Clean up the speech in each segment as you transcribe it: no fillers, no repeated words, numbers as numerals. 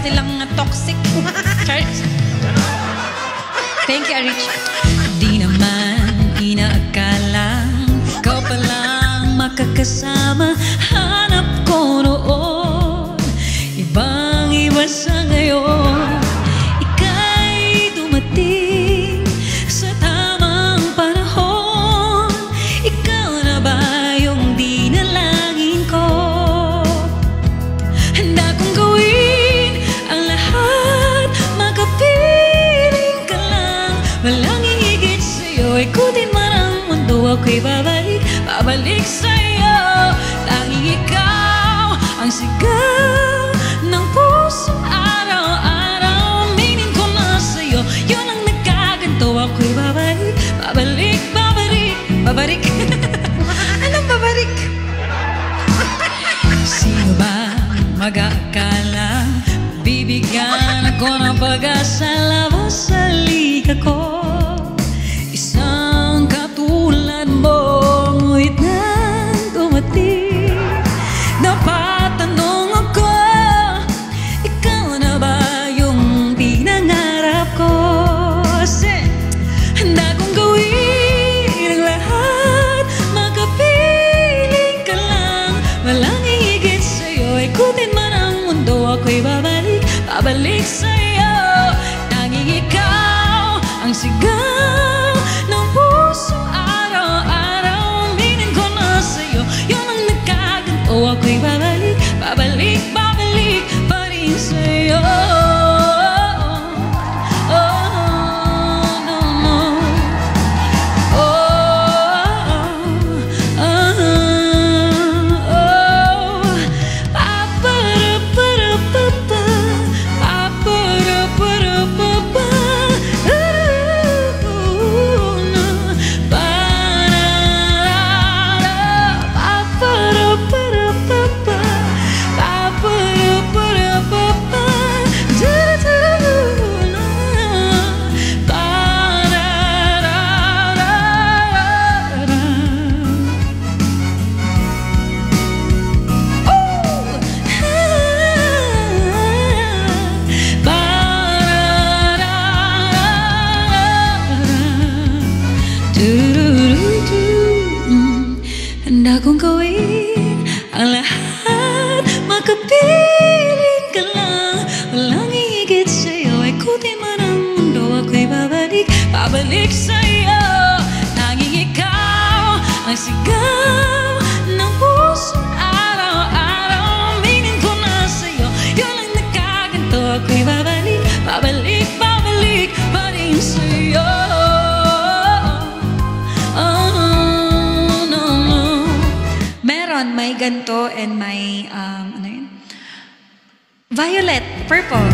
silang toxic. Thank you, Rich. Di naman inaakalang ikaw palang makakasama. Hanap ko noon, ibang-iba sa ngayon. Ika'y dumating sa tamang panahon. Ikaw na ba yung dinalangin ko? Handa kong gawin ang lahat, makapiling ka lang. Walang hihigit sa'yo, ikutin man ang mundo. Ako'y babalik, babalik sa'yo. Tanging ikaw ang sigaw ng pusong araw-araw. Aminin ko na sa'yo, yun ang nagkaganto. Ako'y babalik, babalik, babalik, babalik. Anong babalik? Sino ba mag-aakala bibigyan ako ng pag-asa labas sa liga ko? Isang katulad mo, ngunit nang dumating, napatanong ako, ikaw na ba yung pinangarap ko? Kasi handa kong gawin ang lahat, makapiling ka lang. Walang hihigit sa'yo, ikutin man ang mundo. Ako'y babalik, babalik sa'yo. Tanging ikaw ang sigaw ng pusong araw-araw. Aminin ko na sa'yo, yun ang nagkaganto. Ako'y babalik, babalik, babalik pa rin sa'yo. Oh, no, no. Handa kong gawin ang lahat, makapiling ka lang. Walang hihigit sa'yo, ikutin man ang mundo. Ako'y babalik, babalik sa'yo. Tanging ikaw ang sigaw ng pusong araw-araw. Aminin ko na sa'yo, yun ang nagkaganto. Ako'y babalik, babalik, babalik pa rin sa'yo. May ganto and may ano yun? Violet, purple.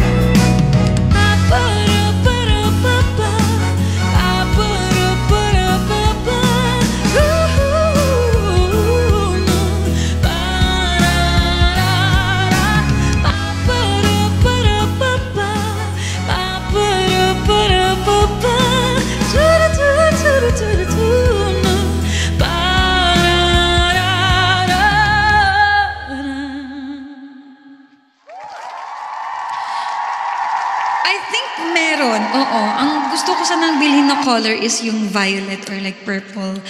I think meron, oo. Ang gusto ko sanang bilhin na color is yung violet or like purple.